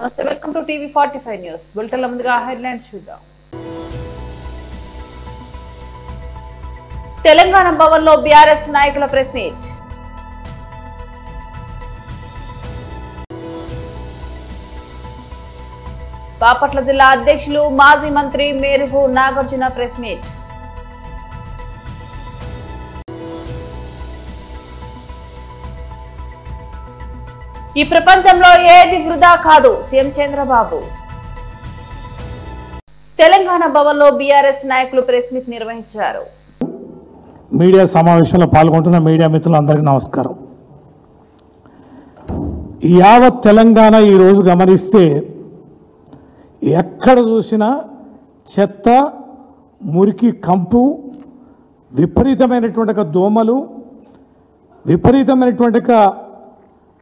నమస్తే, welcome to TV 45 news. బులెటిన్ల ముందుగా headlines చూద్దాం. తెలంగాణ భవన్లో బీఆర్ఎస్ నాయకుల ప్రెస్ మీట్. బాపట్ల జిల్లా అధ్యక్షులు మాజీ మంత్రి మేరుగు నాగార్జున ప్రెస్ మీట్. ఈ ప్రపంచంలో ఏది వృధా కాదు, సీఎం చంద్రబాబు. తెలంగాణ భవన్లో బీఆర్ఎస్ నాయకులు ప్రెస్ మీట్ నిర్వహించారు. మీడియా సమావేశంలో పాల్గొంటున్న మీడియా మిత్రులందరికీ నమస్కారం. యావత్ తెలంగాణ ఈరోజు గమనిస్తే ఎక్కడ చూసినా చెత్త, మురికి, కంపు, విపరీతమైనటువంటి దోమలు, విపరీతమైనటువంటి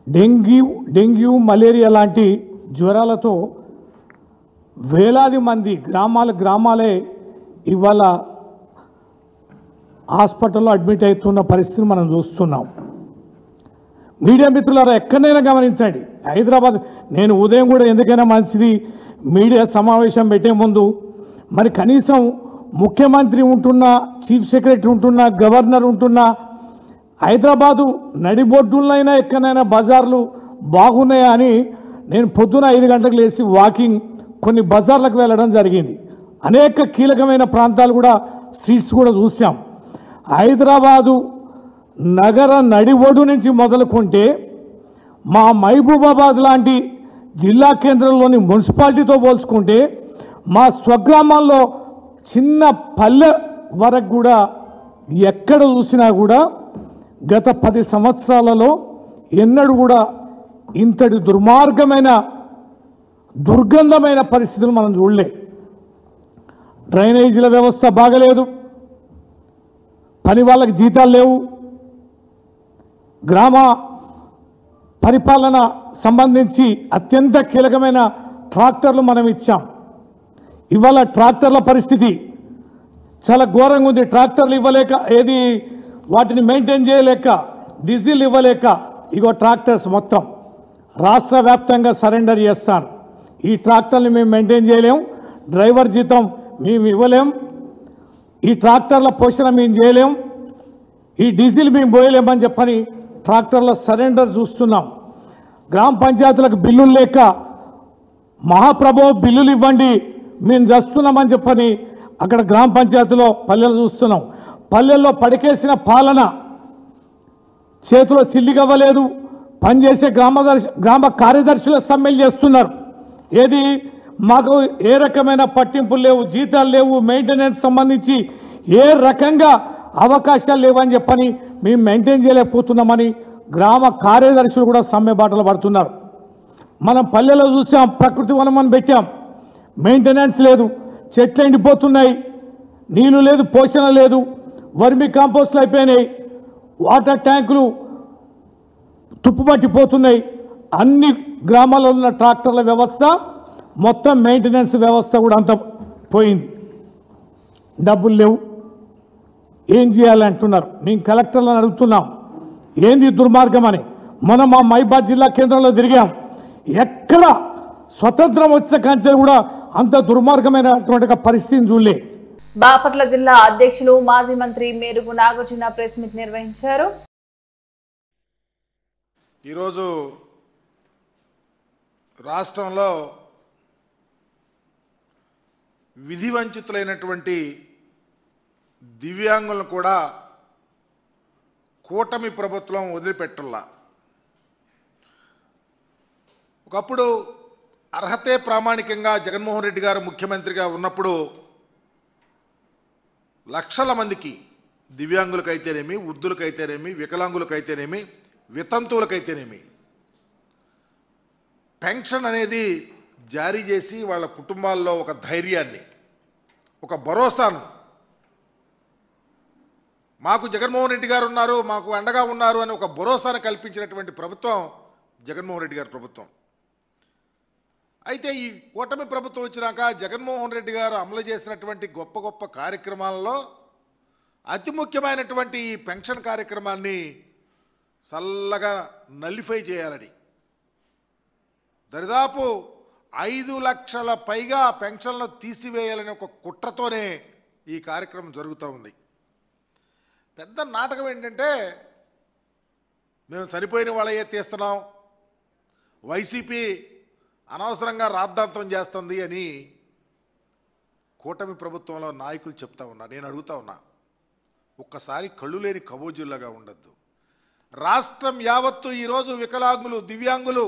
డెంగ్యూ, మలేరియా లాంటి జ్వరాలతో వేలాది మంది గ్రామాలే ఇవాళ హాస్పిటల్లో అడ్మిట్ అవుతున్న పరిస్థితిని మనం చూస్తున్నాం. మీడియా మిత్రులారా ఎక్కడైనా గమనించండి. హైదరాబాద్, నేను ఉదయం కూడా ఎందుకైనా మంచిది మీడియా సమావేశం పెట్టే ముందు మరి కనీసం ముఖ్యమంత్రి ఉంటున్నా, చీఫ్ సెక్రటరీ ఉంటున్నా, గవర్నర్ ఉంటున్నా హైదరాబాదు నడిబొడ్డులైనా ఎక్కడైనా బజార్లు బాగున్నాయా అని నేను పొద్దున 5 గంటలకు లేచి వాకింగ్ కొన్ని బజార్లకు వెళ్ళడం జరిగింది. అనేక కీలకమైన ప్రాంతాలు కూడా, స్ట్రీట్స్ కూడా చూసాం. హైదరాబాదు నగర నడిబొడ్డు నుంచి మొదలుకుంటే మా మహబూబాబాద్ లాంటి జిల్లా కేంద్రంలోని మున్సిపాలిటీతో పోల్చుకుంటే మా స్వగ్రామాల్లో చిన్న పల్లె వరకు కూడా ఎక్కడ చూసినా కూడా గత 10 సంవత్సరాలలో ఎన్నడూ కూడా ఇంతటి దుర్గంధమైన పరిస్థితులు మనం చూడలే. డ్రైనేజీల వ్యవస్థ బాగలేదు, పని వాళ్ళకి జీతాలు లేవు, గ్రామ పరిపాలన సంబంధించి అత్యంత కీలకమైన ట్రాక్టర్లు మనం ఇచ్చాం. ఇవాళ ట్రాక్టర్ల పరిస్థితి చాలా ఘోరంగా ఉంది. ట్రాక్టర్లు ఇవ్వలేక, వాటిని మెయింటైన్ చేయలేక, డీజిల్ ఇవ్వలేక ఇగో ట్రాక్టర్స్ మొత్తం రాష్ట్ర వ్యాప్తంగా సరెండర్ చేస్తాను. ఈ ట్రాక్టర్ని మేము మెయింటైన్ చేయలేం, డ్రైవర్ జీతం మేము ఇవ్వలేం, ఈ ట్రాక్టర్ల పోషణ మేము చేయలేం, ఈ డీజిల్ మేము పోయలేమని చెప్పని ట్రాక్టర్ల సరెండర్ చూస్తున్నాం. గ్రామ పంచాయతీలకు బిల్లులు లేక మహాప్రభు బిల్లులు ఇవ్వండి మేము చేస్తున్నామని చెప్పని అక్కడ గ్రామ పంచాయతీలో పల్లెలు చూస్తున్నాం. పల్లెల్లో పడికేసిన పాలన, చేతిలో చిల్లిగవ్వలేదు, పనిచేసే గ్రామ కార్యదర్శుల సమ్మెలు చేస్తున్నారు. మాకు ఏ రకమైన పట్టింపులు లేవు, జీతాలు లేవు, మెయింటెనెన్స్ సంబంధించి ఏ రకంగా అవకాశాలు లేవని చెప్పని మేము మెయింటైన్ చేయలేకపోతున్నామని గ్రామ కార్యదర్శులు కూడా సమ్మె బాటలు పడుతున్నారు. మనం పల్లెలో చూసాం, ప్రకృతి వనం అని పెట్టాం, మెయింటెనెన్స్ లేదు, చెట్లు ఎండిపోతున్నాయి, నీళ్లు లేదు, పోషణ లేదు, వర్మి కాంపోస్ట్లు అయిపోయినాయి, వాటర్ ట్యాంకులు తుప్పుపట్టిపోతున్నాయి. అన్ని గ్రామాల్లో ఉన్న ట్రాక్టర్ల వ్యవస్థ, మొత్తం మెయింటెనెన్స్ వ్యవస్థ కూడా అంత పోయింది. డబ్బులు లేవు, ఏం చేయాలి అంటున్నారు. మేము కలెక్టర్లను అడుగుతున్నాం ఏంది దుర్మార్గం అని. మనం మా మహబూబాబాద్ జిల్లా కేంద్రంలో తిరిగాం, ఎక్కడ స్వతంత్రం వచ్చిన కంచెలు కూడా అంత దుర్మార్గమైనటువంటి పరిస్థితిని చూడలే. బాపట్ల జిల్లా అధ్యక్షులు మాజీ మంత్రి మేరుగు నాగార్జున ప్రెస్ మీట్ నిర్వహించారు. ఈరోజు రాష్ట్రంలో విధి వంచితులైనటువంటి దివ్యాంగులను కూడా కూటమి ప్రభుత్వం వదిలిపెట్టల్లా. ఒకప్పుడు అర్హతే ప్రామాణికంగా జగన్మోహన్ రెడ్డి గారు ముఖ్యమంత్రిగా ఉన్నప్పుడు లక్షల మందికి, దివ్యాంగులకైతేనేమి, వృద్ధులకైతేనేమి, వికలాంగులకైతేనేమి, వితంతువులకైతేనేమి పెన్షన్ అనేది జారీ చేసి వాళ్ళ కుటుంబాల్లో ఒక ధైర్యాన్ని, ఒక భరోసాను, మాకు జగన్మోహన్ రెడ్డి గారు ఉన్నారు, మాకు అండగా ఉన్నారు అని ఒక భరోసాను కల్పించినటువంటి ప్రభుత్వం జగన్మోహన్ రెడ్డి గారి ప్రభుత్వం. అయితే ఈ కూటమి ప్రభుత్వం వచ్చినాక జగన్మోహన్ రెడ్డి గారు అమలు చేసినటువంటి గొప్ప గొప్ప కార్యక్రమాలలో అతి ముఖ్యమైనటువంటి ఈ పెన్షన్ కార్యక్రమాన్ని చల్లగా నల్లిఫై చేయాలని, దరిదాపు 5 లక్షల పైగా పెన్షన్లు తీసివేయాలని ఒక కుట్రతోనే ఈ కార్యక్రమం జరుగుతూ ఉంది. పెద్ద నాటకం ఏంటంటే మేము చనిపోయిన వాళ్ళే తీస్తున్నాం, వైసీపీ అనవసరంగా రాద్ధాంతం చేస్తుంది అని కూటమి ప్రభుత్వంలో నాయకులు చెప్తా ఉన్నారు. నేను అడుగుతా ఉన్నా, ఒక్కసారి కళ్ళు లేని కబోజుల్లాగా ఉండద్దు. రాష్ట్రం యావత్తు ఈరోజు వికలాంగులు, దివ్యాంగులు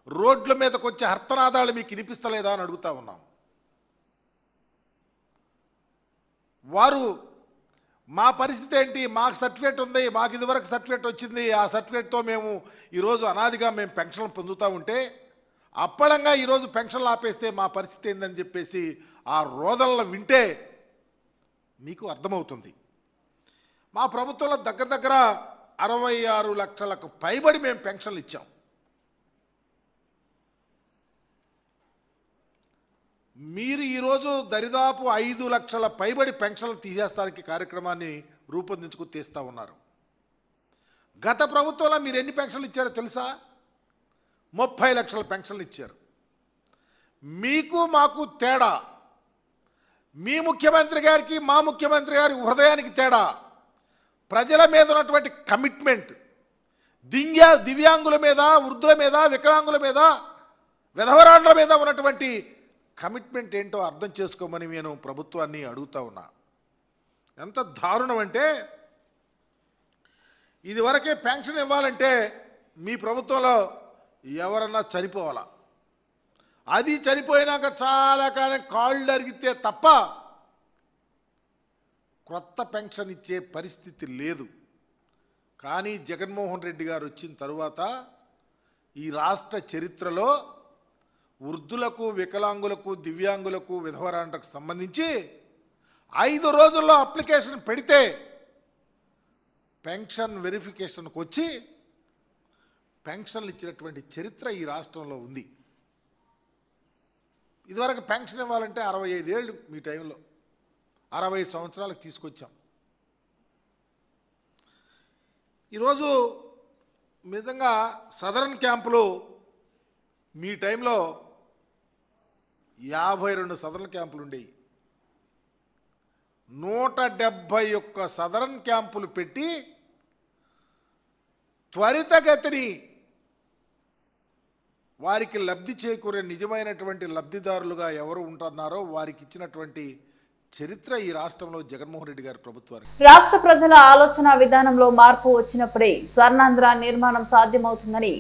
రోడ్ల మీదకి వచ్చే హర్తనాదాలు మీకు వినిపిస్తలేదా అని అడుగుతా ఉన్నాం. వారు మా పరిస్థితి ఏంటి, మాకు సర్టిఫికేట్ ఉంది, మాకు ఇదివరకు సర్టిఫికేట్ వచ్చింది, ఆ సర్టిఫికేట్తో మేము ఈరోజు అనాదిగా మేము పెన్షన్లు పొందుతూ ఉంటే అప్పడంగా ఈరోజు పెన్షన్లు ఆపేస్తే మా పరిస్థితి ఏందని చెప్పేసి ఆ రోదనలు వింటే మీకు అర్థమవుతుంది. మా ప్రభుత్వంలో దగ్గర 66 లక్షలకు పైబడి మేము పెన్షన్లు ఇచ్చాం. మీరు ఈరోజు దరిదాపు 5 లక్షల పైబడి పెన్షన్లు తీసేస్తానికి కార్యక్రమాన్ని రూపొందించుకు తీస్తూ ఉన్నారు. గత ప్రభుత్వంలో మీరు ఎన్ని పెన్షన్లు ఇచ్చారో తెలుసా? 30 లక్షల పెన్షన్లు ఇచ్చారు. మీకు మాకు తేడా, మీ ముఖ్యమంత్రి గారికి మా ముఖ్యమంత్రి గారి హృదయానికి తేడా, ప్రజల మీద ఉన్నటువంటి కమిట్మెంట్, దివ్యాంగుల మీద, వృద్ధుల మీద, వికలాంగుల మీద, విధవరాండ్ల మీద ఉన్నటువంటి కమిట్మెంట్ ఏంటో అర్థం చేసుకోమని నేను ప్రభుత్వాన్ని అడుగుతా ఉన్నా. ఎంత దారుణం అంటే, ఇదివరకే పెన్షన్ ఇవ్వాలంటే మీ ప్రభుత్వంలో ఎవరన్నా చనిపోవాలా, అది చనిపోయినాక చాలా కాలం కాళ్ళు అరిగితే తప్ప కొత్త పెన్షన్ ఇచ్చే పరిస్థితి లేదు. కానీ జగన్మోహన్ రెడ్డి గారు వచ్చిన తరువాత ఈ రాష్ట్ర చరిత్రలో వృద్ధులకు, వికలాంగులకు, దివ్యాంగులకు, విధవరాండ్రకు సంబంధించి 5 రోజుల్లో అప్లికేషన్ పెడితే పెన్షన్ వెరిఫికేషన్కి వచ్చి పెన్షన్లు ఇచ్చినటువంటి చరిత్ర ఈ రాష్ట్రంలో ఉంది. ఇదివరకు పెన్షన్ ఇవ్వాలంటే 65 ఏళ్ళు మీ టైంలో 60 సంవత్సరాలకు తీసుకొచ్చాం. ఈరోజు నిజంగా సదరన్ క్యాంపులు మీ టైంలో 52 సదరన్ క్యాంపులు ఉండేవి. 171 సదరన్ క్యాంపులు పెట్టి త్వరితగతిని వారికి లబ్ధి చేకూరే నిజమైనటువంటి లబ్ధిదారులుగా ఎవరు ఉంటున్నారో వారికి ఇచ్చినటువంటి చరిత్ర ఈ రాష్ట్రంలో జగన్మోహన్ రెడ్డి గారి ప్రభుత్వానికి. రాష్ట్ర ప్రజల ఆలోచన విధానంలో మార్పు వచ్చినప్పుడే స్వర్ణాంధ్ర నిర్మాణం సాధ్యమవుతుందని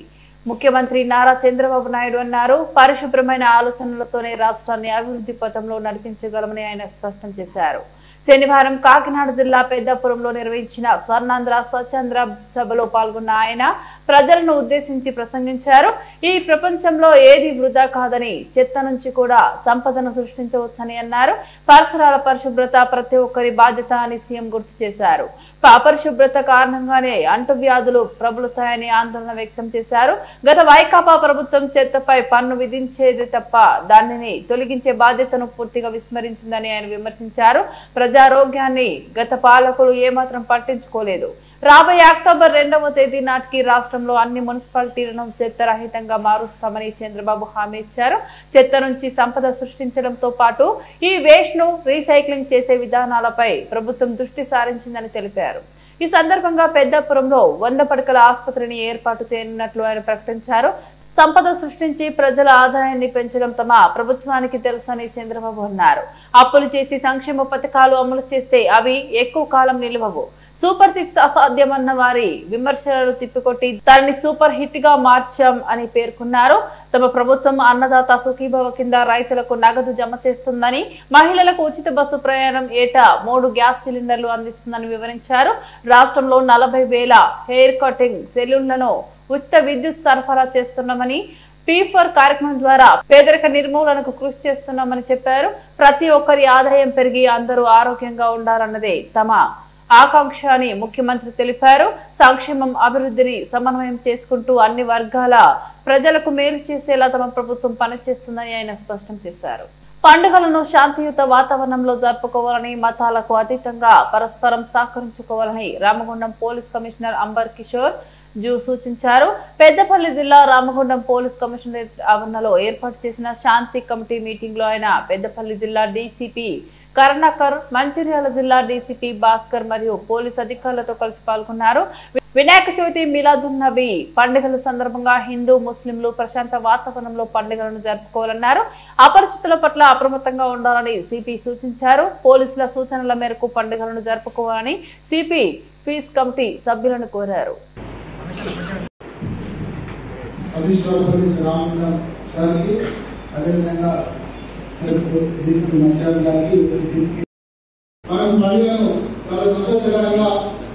ముఖ్యమంత్రి నారా చంద్రబాబు నాయుడు అన్నారు. పరిశుభ్రమైన ఆలోచనలతోనే రాష్ట్రాన్ని అభివృద్ధి పథంలో నడిపించగలమని ఆయన స్పష్టం చేశారు. శనివారం కాకినాడ జిల్లా పెద్దాపురంలో నిర్వహించిన స్వర్ణాంధ్ర స్వచ్ఛాంధ్ర సభలో పాల్గొన్న ఆయన ప్రజలను ఉద్దేశించి ప్రసంగించారు. ఈ ప్రపంచంలో ఏది వృధా కాదని, చెత్త నుంచి కూడా సంపదను సృష్టించవచ్చని అన్నారు. పరిసరాల పరిశుభ్రత ప్రతి ఒక్కరి బాధ్యత అని సీఎం గుర్తు చేశారు. అపరిశుభ్రత కారణంగానే అంటువ్యాధులు ప్రబలుతాయని ఆందోళన వ్యక్తం చేశారు. గత వైకాపా ప్రభుత్వం చెత్తపై పన్ను విధించేది తప్ప దానిని తొలగించే బాధ్యతను పూర్తిగా విస్మరించిందని ఆయన విమర్శించారు. ప్రజారోగ్యాన్ని గత పాలకులు ఏమాత్రం పట్టించుకోలేదు. రాబోయే అక్టోబర్ 2వ తేదీ నాటికి రాష్ట్రంలో అన్ని మున్సిపాలిటీలను చెత్త రహితంగా మారుస్తామని చంద్రబాబు హామీ ఇచ్చారు. చెత్త నుంచి సంపద సృష్టించడంతో పాటు ఈ వేస్ట్ ను రీసైక్లింగ్ చేసే విధానాలపై ప్రభుత్వం దృష్టి సారించిందని తెలిపారు. ఈ సందర్భంగా పెద్దాపురంలో 100 పడకల ఆసుపత్రిని ఏర్పాటు చేయనున్నట్లు ఆయన ప్రకటించారు. సంపద సృష్టించి ప్రజల ఆదాయాన్ని పెంచడం తమ ప్రభుత్వానికి తెలుసని చంద్రబాబు అన్నారు. అప్పులు చేసి సంక్షేమ పథకాలు అమలు చేస్తే అవి ఎక్కువ కాలం నిలవవు. సూపర్ 6 అసాధ్యమన్న వారి విమర్శలను తిప్పికొట్టి దాన్ని సూపర్ హిట్ గా మార్చాం అని పేర్కొన్నారు. తమ ప్రభుత్వం అన్నదాత సుఖీభవ కింద రైతులకు నగదు జమ చేస్తుందని, మహిళలకు ఉచిత బస్సు ప్రయాణం, ఏటా 3 గ్యాస్ సిలిండర్లు అందిస్తుందని వివరించారు. రాష్ట్రంలో 40,000 హెయిర్ కటింగ్ సెలూన్లను ఉచిత విద్యుత్ సరఫరా చేస్తున్నామని, P4 కార్యక్రమం ద్వారా పేదరిక నిర్మూలనకు కృషి చేస్తున్నామని చెప్పారు. ప్రతి ఒక్కరి ఆదాయం పెరిగి అందరూ ఆరోగ్యంగా ఉండాలన్నదే తమ ఆకాంక్ష అని ముఖ్యమంత్రి తెలిపారు. సంక్షేమం, అభివృద్ధిని సమన్వయం చేసుకుంటూ అన్ని వర్గాల ప్రజలకు మేలు చేసేలా తమ ప్రభుత్వం పనిచేస్తుందని ఆయన స్పష్టం చేశారు. పండుగలను శాంతియుత వాతావరణంలో జరుపుకోవాలని, మతాలకు అతీతంగా పరస్పరం సహకరించుకోవాలని రామగుండం పోలీస్ కమిషనర్ అంబర్ కిషోర్ సూచించారు. పెద్దపల్లి జిల్లా రామగుండం పోలీస్ కమిషనరేట్ ఆవరణలో ఏర్పాటు చేసిన శాంతి కమిటీ మీటింగ్ లో ఆయన పెద్దపల్లి జిల్లా డీసీపీ కరుణాకర్, మంచిర్యాల జిల్లా డీసీపీ భాస్కర్ మరియు పోలీస్ అధికారులతో కలిసి పాల్గొన్నారు. వినాయక చవితి, మిలాదున్ నబీ పండుగల సందర్భంగా హిందూ ముస్లింలు ప్రశాంత వాతావరణంలో పండుగలను జరుపుకోవాలన్నారు. అపరిచితుల పట్ల అప్రమత్తంగా ఉండాలని సిపి సూచించారు. పోలీసుల సూచనల మేరకు పండుగలను జరుపుకోవాలని సిపి పీస్ కమిటీ సభ్యులను కోరారు.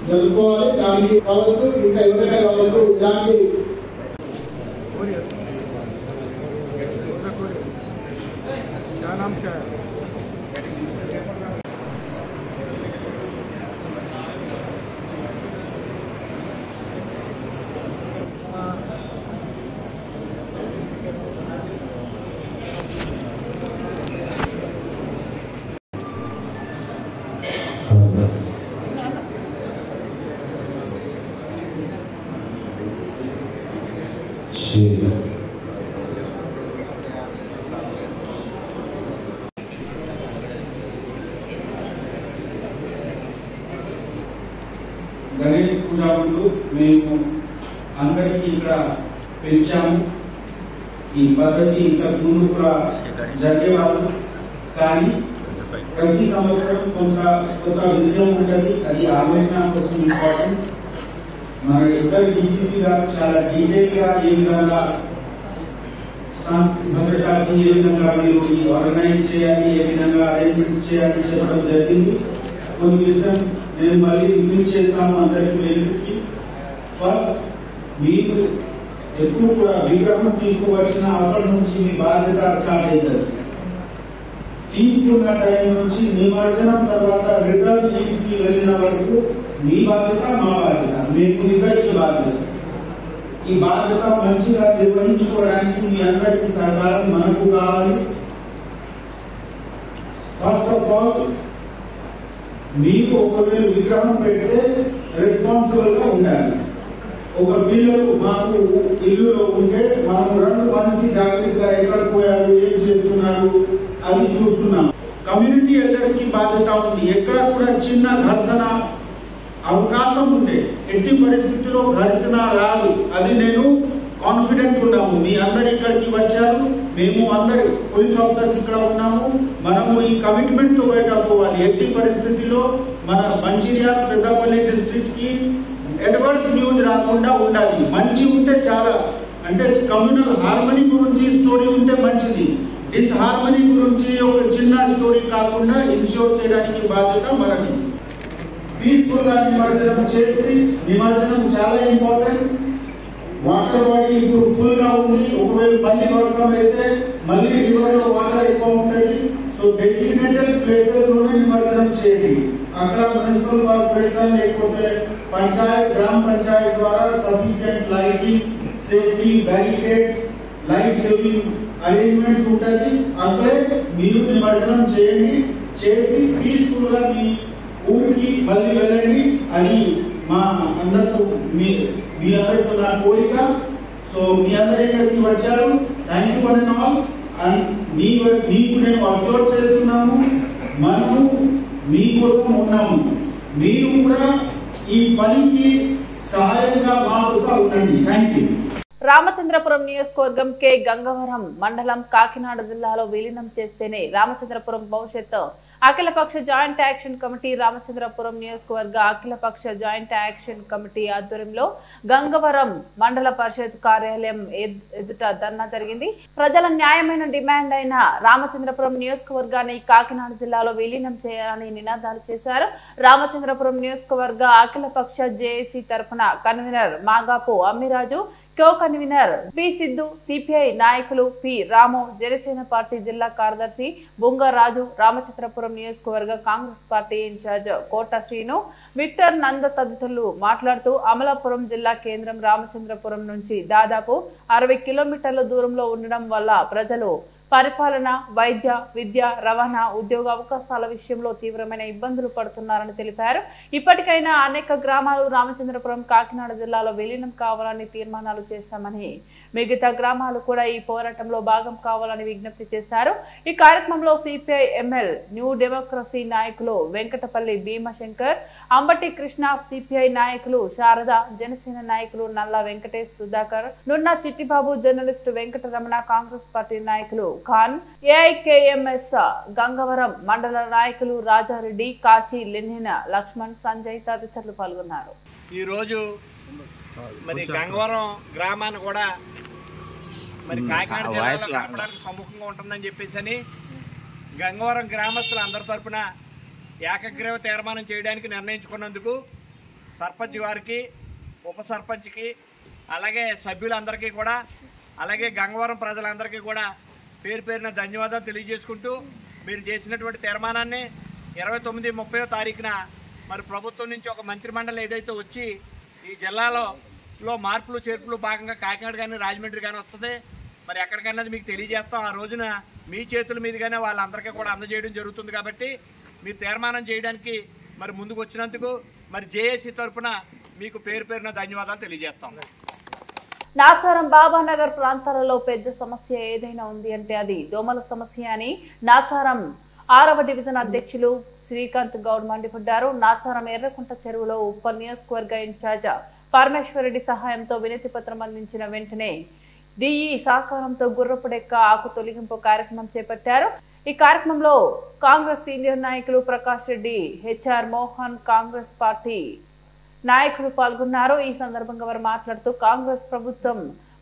జరుపుకోవాలి. దానికి కావచ్చు, ఇంకా ఎవరైనా కావచ్చు, ఇలాంటి గణేష్ పూజ ముందు మేము అందరికీ ఇక్కడ పెంచాము. ఈ పద్ధతి ఇంతకు ముందు కూడా జరిగేవాళ్ళు, కానీ ప్రతి సంవత్సరం కొంత విషయం ఉంటుంది. అది ఆలోచన కోసం ఇంపార్టెంట్. మన ఇద్దరు డీసీపీ గారు చాలా డీటెయిల్ గా ఏ విధంగా భద్రతకి ఏ విధంగా మీరు ఆర్గనైజ్ చేయాలి, ఏ విధంగా అరేంజ్మెంట్స్ చేయాలి చెప్పడం జరిగింది. కొన్ని విషయం నేను మళ్ళీ రిపీట్ చేస్తాను అందరికి వెళ్ళి. ఫస్ట్, మీరు ఎప్పుడు కూడా విగ్రహం తీసుకువచ్చిన అప్పటి నుంచి మీ బాధ్యత స్టార్ట్ అవుతుంది. తీసుకున్న టైం నుంచి నిమజ్జనం తర్వాత రిటర్న్ ఇంటికి వెళ్ళిన వరకు మీ బాధ్యత, మా బాధ్యత, మీకు ఇద్దరికి బాధ్యత. ఈ బాధ్యత మంచిగా నిర్వహించుకోవడానికి మీ అందరికీ సహకారం మనకు కావాలి. ఫస్ట్ ఆఫ్ ఆల్, మీకు ఒకవేళ విగ్రహం పెడితే రెస్పాన్సిబుల్ గా ఉండాలి. ఒక పిల్లలు మాకు ఇల్లులో ఉంటే మనం 2 మనిషి జాగ్రత్తగా ఎక్కడ పోయారు, ఏం చేస్తున్నారు అది చూస్తున్నాం. కమ్యూనిటీ ఎల్డర్స్ కి బాధ్యత ఉంది. ఎక్కడ కూడా చిన్న ఘర్షణ అవకాశం ఉండే, ఎట్టి పరిస్థితుల్లో ఘర్షణ రాదు. అది నేను కాన్ఫిడెంట్ ఉన్నాము. మీ అందరు ఇక్కడికి వచ్చారు, మేము అందరు పోలీస్ ఆఫీసర్స్ ఇక్కడ ఉన్నాము. మనము ఈ కమిట్మెంట్ తో పోవాలి. ఎట్టి పరిస్థితిలో మన మంచిర్యాల పెద్దపల్లి డిస్ట్రిక్ట్ కి అడ్వర్స్ న్యూస్ రాకుండా ఉండాలి. మంచి ఉంటే చాలా, అంటే కమ్యూనల్ హార్మనీ గురించి స్టోరీ ఉంటే మంచిది. డిస్హార్మనీ గురించి ఒక చిన్న స్టోరీ కాకుండా ఇన్ష్యూర్ చేయడానికి బాధ్యత మనది. పీస్ఫుల్ గా నిమజ్జనం చేసి, నిమజ్జనం చాలా ఇంపార్టెంట్. వాటర్ బాడీ ఇప్పుడు ఫుల్ గా ఉంది. ఒకవేళ మళ్ళీ వర్షం అయితే మళ్ళీ రివర్ లో వాటర్ ఎక్కువ ఉంటుంది. సో డెసిగ్నేటెడ్ ప్లేసెస్ లోనే నిమజ్జనం చేయండి. అక్కడ మున్సిపల్ కార్పొరేషన్ లేకపోతే పంచాయత్, గ్రామ పంచాయత్ ద్వారా sufficient lighting, safety barricades, life saving arrangements ఉంటుంది. అక్కడే మీరు నిమజ్జనం చేయండి. చేసి పీస్ఫుల్ గా మీ ఊరికి మళ్ళీ వెళ్ళండి. అది మా అందరితో మీ అందరితో నా కోరిక. సో మీ అందరు ఇక్కడికి వచ్చారు. Thank you one and all. And మీకు నేను అష్యూర్ చేస్తున్నాము, మనము మీకోసం ఉన్నాము. మీరు కూడా ఈ పనికి సహాయంగా మా కోసం ఉండండి. Thank you. రామచంద్రపురం నియోజకవర్గం కె గంగవరం మండలం కాకినాడ జిల్లాలో విలీనం చేస్తేనే రామచంద్రపురం భవిష్యత్తు అఖిలపక్ష జాయింట్ యాక్షన్ కమిటీ రామచంద్రపురం నియోజకవర్గ అఖిలపక్ష జాయింట్ యాక్షన్ కమిటీ ఆధ్వర్యంలో గంగవరం మండల పరిషత్ కార్యాలయం ఎదుట ధర్నా జరిగింది. ప్రజల న్యాయమైన డిమాండ్ అయిన రామచంద్రపురం నియోజకవర్గాన్ని కాకినాడ జిల్లాలో విలీనం చేయాలని నినాదాలు చేశారు. రామచంద్రపురం నియోజకవర్గ అఖిలపక్ష జేఏసీ తరఫున convener Magapu Ammiraju, co convener P Siddhu, CPI నాయకులు పి రాము, జనసేన పార్టీ జిల్లా కార్యదర్శి బుంగరాజు, రామచంద్రపురం నియోజకవర్గ కాంగ్రెస్ పార్టీ ఇన్ఛార్జ్ కోట శ్రీను, విక్టర్ నంద తదితరులు మాట్లాడుతూ అమలాపురం జిల్లా కేంద్రం రామచంద్రపురం నుంచి దాదాపు 60 కిలోమీటర్ల దూరంలో ఉండడం వల్ల ప్రజలు పరిపాలన, వైద్య, విద్య, రవాణా, ఉద్యోగ అవకాశాల విషయంలో తీవ్రమైన ఇబ్బందులు పడుతున్నారని తెలిపారు. ఇప్పటికైనా అనేక గ్రామాలు రామచంద్రపురం, కాకినాడ జిల్లాలో విలీనం కావాలని తీర్మానాలు చేశామని, మిగతా గ్రామాలు కూడా ఈ పోరాటంలో భాగం కావాలని విజ్ఞప్తి చేశారు. ఈ కార్యక్రమంలో సిపిఐ ఎంఎల్, న్యూ డెమోక్రసీ నాయకులు వెంకటపల్లి భీమశంకర్, అంబటి కృష్ణ, సిపిఐ నాయకులు శారద, జనసేన నాయకులు నల్ల వెంకటేష్, సుధాకర్, నున్న చిట్టిబాబు, జర్నలిస్టు వెంకటరమణ, కాంగ్రెస్ పార్టీ నాయకులు ఖాన్, ఏఐకేఎంఎస్ గంగవరం మండల నాయకులు రాజారెడ్డి, కాశీ, లెన్నిన లక్ష్మణ్, సంజయ్ తదితరులు పాల్గొన్నారు. ఈ రోజు మరి గంగవరం గ్రామాన్ని కూడా మరి కాకినాడ జిల్లాలో కలపడానికి సముఖంగా ఉంటుందని చెప్పేసి గంగవరం గ్రామస్తులు అందరి తరపున ఏకగ్రీవ తీర్మానం చేయడానికి నిర్ణయించుకున్నందుకు సర్పంచ్ వారికి, ఉప సర్పంచ్కి, అలాగే సభ్యులందరికీ కూడా, అలాగే గంగవరం ప్రజలందరికీ కూడా పేరు పేరున ధన్యవాదాలు తెలియజేసుకుంటూ, మీరు చేసినటువంటి తీర్మానాన్ని 29, 30వ తారీఖున మరి ప్రభుత్వం నుంచి ఒక మంత్రిమండలి ఏదైతే వచ్చి ఈ జిల్లాలో మార్పులు చేర్పులు భాగంగా కాకినాడ కానీ రాజమండ్రి కానీ వస్తుంది. మరి ఎక్కడికన్నా మీకు తెలియజేస్తాం. ఆ రోజున మీ చేతుల మీదుగానే వాళ్ళందరికీ కూడా అందజేయడం జరుగుతుంది. కాబట్టి మీరు తీర్మానం చేయడానికి మరి ముందుకు వచ్చినందుకు మరి జేఏసీ తరఫున మీకు పేరు పేరున ధన్యవాదాలు తెలియజేస్తాం. నాచారం, బాబానగర్ ప్రాంతాలలో పెద్ద సమస్య ఏదైనా ఉంది అంటే అది దోమల సమస్య అని నాచారం 6వ డివిజన్ అధ్యక్షులు శ్రీకాంత్ గౌడ్ మండిపడ్డారు. నాచారం ఎర్రకుంట చెరువులో ఉప్పల్ నియోజకవర్గ ఇన్ఛార్జ్ పరమేశ్వరరెడ్డి సహాయంతో వినతి పత్రం అందించిన వెంటనే డిఈ సహకారంతో గుర్రపుడెక్క ఆకు తొలగింపు కార్యక్రమం చేపట్టారు. ఈ కార్యక్రమంలో కాంగ్రెస్ సీనియర్ నాయకులు ప్రకాష్ రెడ్డి, హెచ్ఆర్ మోహన్, కాంగ్రెస్ పార్టీ నాయకులు పాల్గొన్నారు. ఈ సందర్భంగా వారు మాట్లాడుతూ కాంగ్రెస్ ప్రభుత్వం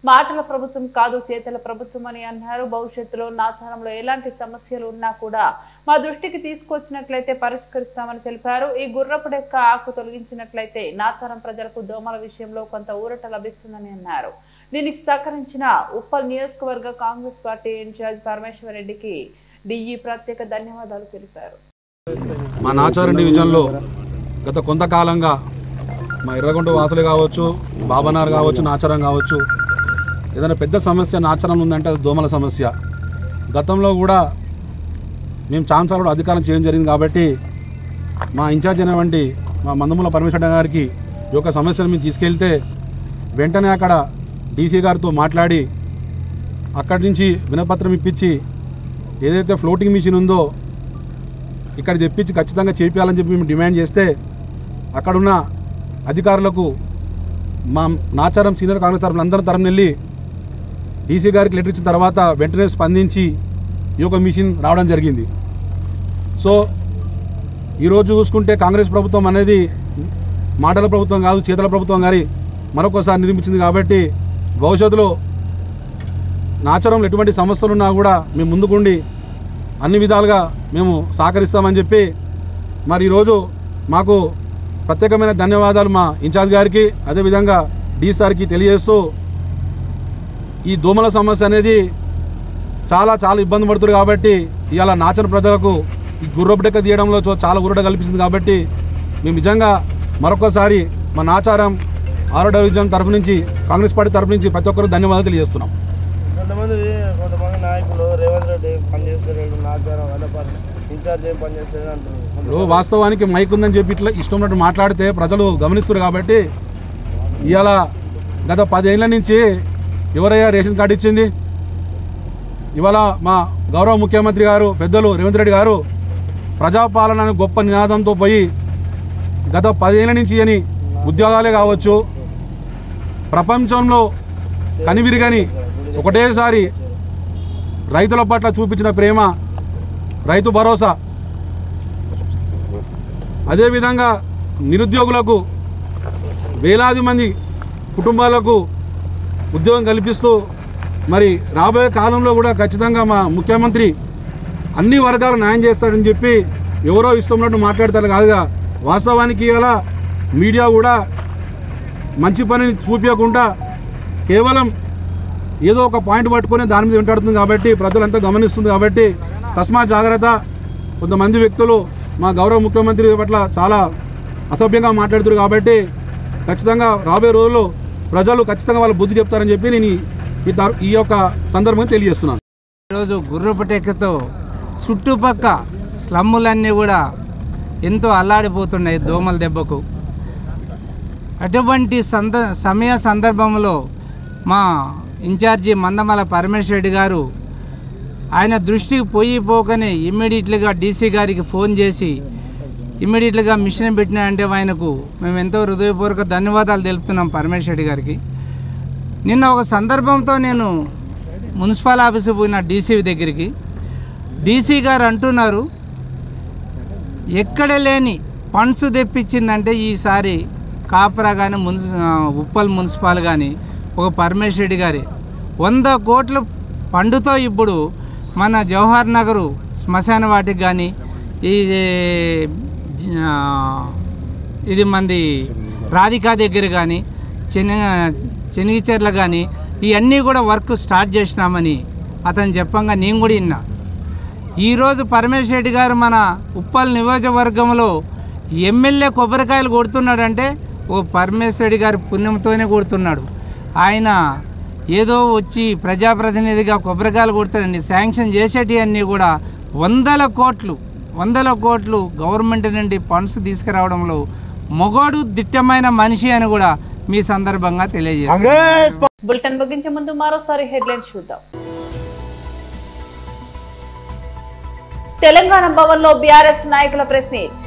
మాటల ప్రభుత్వం కాదు, చేతల ప్రభుత్వం అని అన్నారు. భవిష్యత్తులో నాచారంలో ఎలాంటి సమస్యలు ఉన్నా కూడా మా దృష్టికి తీసుకొచ్చినట్లయితే పరిష్కరిస్తామని తెలిపారు. ఈ గుర్రపుడెక్క ఆకు తొలగించినట్లయితే నాచారం ప్రజలకు దోమల విషయంలో కొంత ఊరట లభిస్తుందని అన్నారు. దీనికి సహకరించిన ఉప్పల్ నియోజకవర్గ కాంగ్రెస్ పార్టీ ఇన్ఛార్జ్ పరమేశ్వరరెడ్డికి డిఈ ప్రత్యేక ధన్యవాదాలు తెలిపారు. మా నాచారం డివిజన్లో గత కొంతకాలంగా మా ఎర్రగొండ వాసులు కావచ్చు, బాబానార్ కావచ్చు, నాచారం కావచ్చు, ఏదైనా పెద్ద సమస్య నాచారం ఉందంటే అది దోమల సమస్య. గతంలో కూడా మేము ఛాన్సలర్ అధికారం చేయడం జరిగింది. కాబట్టి మా ఇన్ఛార్జ్ అయినటువంటి మా మందముల పరమేశ్వర గారికి ఈ యొక్క సమస్యను మేము తీసుకెళ్తే వెంటనే అక్కడ డీసీ గారితో మాట్లాడి అక్కడి నుంచి వినపత్రం ఇప్పించి ఏదైతే ఫ్లోటింగ్ మిషన్ ఉందో ఇక్కడ తెప్పించి ఖచ్చితంగా చేయించాలని చెప్పి మేము డిమాండ్ చేస్తే అక్కడున్న అధికారులకు మా నాచారం సీనియర్ కాంగ్రెస్ తరఫున అందరి తరఫున వెళ్ళి డీసీ గారికి లెటర్ ఇచ్చిన తర్వాత వెంటనే స్పందించి ఈ యొక్క మిషన్ రావడం జరిగింది. సో ఈరోజు చూసుకుంటే కాంగ్రెస్ ప్రభుత్వం అనేది మాటల ప్రభుత్వం కాదు, చేతల ప్రభుత్వం గారి మరొకసారి నిర్మించింది. కాబట్టి భవిష్యత్తులో నాచారంలో ఎటువంటి సమస్యలు ఉన్నా కూడా మేము ముందుకుండి అన్ని విధాలుగా మేము సహకరిస్తామని చెప్పి మరి ఈరోజు మాకు ప్రత్యేకమైన ధన్యవాదాలు మా ఇన్ఛార్జ్ గారికి, అదేవిధంగా డీ సార్కి తెలియజేస్తూ ఈ దోమల సమస్య అనేది చాలా ఇబ్బంది పడుతుంది. కాబట్టి ఇవాళ నాచన ప్రజలకు ఈ గుర్రపుడెక్క తీయడంలో చాలా ఊరట కల్పించింది. కాబట్టి మేము నిజంగా మరొకసారి మా నాచారం 6వ డివిజన్ తరఫు నుంచి, కాంగ్రెస్ పార్టీ తరఫు నుంచి ప్రతి ఒక్కరు ధన్యవాదాలు తెలియజేస్తున్నాం. కొంతమంది నాయకులు రేవంత్ రెడ్డి పనిచేస్తారు, నాచారం ఇన్ఛార్జ్ ఏం పనిచేస్తారు అంటున్నారు. వాస్తవానికి మైక్ ఉందని చెప్పి ఇట్లా ఇష్టం ఉన్నట్టు మాట్లాడితే ప్రజలు గమనిస్తారు. కాబట్టి ఇవాళ గత 10 ఏళ్ల నుంచి ఎవరయ్యా రేషన్ కార్డు ఇచ్చింది? ఇవాళ మా గౌరవ ముఖ్యమంత్రి గారు పెద్దలు రేవంత్ రెడ్డి గారు ప్రజాపాలన గొప్ప నినాదంతో పోయి గత 10 ఏళ్ల నుంచి అని ఉద్యోగాలే కావచ్చు, ప్రపంచంలో కనివిరిగని ఒకటేసారి రైతుల పట్ల చూపించిన ప్రేమ, రైతు భరోసా, అదేవిధంగా నిరుద్యోగులకు వేలాది మంది కుటుంబాలకు ఉద్యోగం కల్పిస్తూ మరి రాబోయే కాలంలో కూడా ఖచ్చితంగా మా ముఖ్యమంత్రి అన్ని వర్గాలు న్యాయం చేస్తాడని చెప్పి ఎవరో ఇష్టం మాట్లాడతారు కాదుగా. వాస్తవానికి ఇలా మీడియా కూడా మంచి పనిని చూపించకుండా కేవలం ఏదో ఒక పాయింట్ పట్టుకొని దాని మీద వెంటాడుతుంది. కాబట్టి ప్రజలంతా గమనిస్తుంది. కాబట్టి తస్మా జాగ్రత్త. కొంతమంది వ్యక్తులు మా గౌరవ ముఖ్యమంత్రి పట్ల చాలా అసభ్యంగా మాట్లాడుతారు. కాబట్టి ఖచ్చితంగా రాబోయే రోజుల్లో ప్రజలు ఖచ్చితంగా వాళ్ళ బుద్ధి చెప్తారని చెప్పి నేను ఈ యొక్క సందర్భంగా తెలియజేస్తున్నాను. ఈరోజు గుర్రపుటెక్కతో చుట్టుపక్క స్లమ్ములన్నీ కూడా ఎంతో అల్లాడిపోతున్నాయి దోమల దెబ్బకు. అటువంటి సమయ సందర్భంలో మా ఇన్ఛార్జి మందమల పరమేశ్వర రెడ్డి గారు ఆయన దృష్టికి పోకనే ఇమ్మీడియట్లీగా డీసీ గారికి ఫోన్ చేసి ఇమ్మీడియట్లీగా మిషన్ పెట్టినాయంటే ఆయనకు మేము ఎంతో హృదయపూర్వక ధన్యవాదాలు తెలుపుతున్నాం పరమేశ్వర రెడ్డి గారికి. నిన్న ఒక సందర్భంతో నేను మున్సిపల్ ఆఫీసు పోయిన డీసీ దగ్గరికి. డీసీ గారు అంటున్నారు ఎక్కడ లేని ఫండ్స్ తెప్పించిందంటే ఈసారి కాపరా కానీ ఉప్పల్ మున్సిపల్ కానీ ఒక పరమేశ్వర రెడ్డి గారి 100 కోట్ల ఫండుతో ఇప్పుడు మన జవహర్ నగరు శ్మశాన వాటికి కానీ ఇది మంది రాధికా దగ్గర కానీ చెనిగిచెర్ల కానీ ఇవన్నీ కూడా వర్క్ స్టార్ట్ చేసినామని అతను చెప్పంగా నేను కూడా విన్నా. ఈరోజు పరమేశ్వర రెడ్డి గారు మన ఉప్పల్ నియోజకవర్గంలో ఎమ్మెల్యే కొబ్బరికాయలు కొడుతున్నాడంటే ఓ పరమేశ్వర రెడ్డి గారి పుణ్యంతోనే కొడుతున్నాడు. ఆయన ఏదో వచ్చి ప్రజాప్రతినిధిగా కొబ్బరికాయలు కొడతాడండి. శాంక్షన్ చేసేటివన్నీ కూడా 100 కోట్లు గవర్నమెంట్ నుండి ఫండ్స్ తీసుకురావడంలో మొగోడు దిట్టమైన మనిషి అని కూడా మీ సందర్భంగా తెలియజేస్తాను. బులెటిన్ ముగించే ముందు మరోసారి హెడ్లైన్స్ చూద్దాం. తెలంగాణ భవన్లో బీఆర్ఎస్ నాయకుల ప్రెస్ మీట్.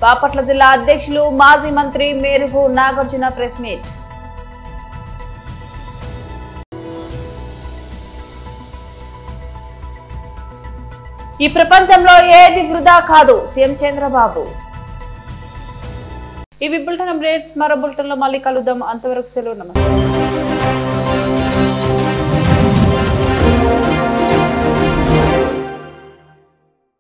బాపట్ల జిల్లా అధ్యక్షులు మాజీ మంత్రి మేరుగు నాగార్జున ప్రెస్ మీట్. ఈ ప్రపంచంలో ఏది వృధా కాదు సీఎం చంద్రబాబు. ఇవి బులెటిన్ అప్డేట్స్. మరో బులెటిన్ లో మళ్ళీ కలుద్దాం. అంతవరకు సెలవు. నమస్తే.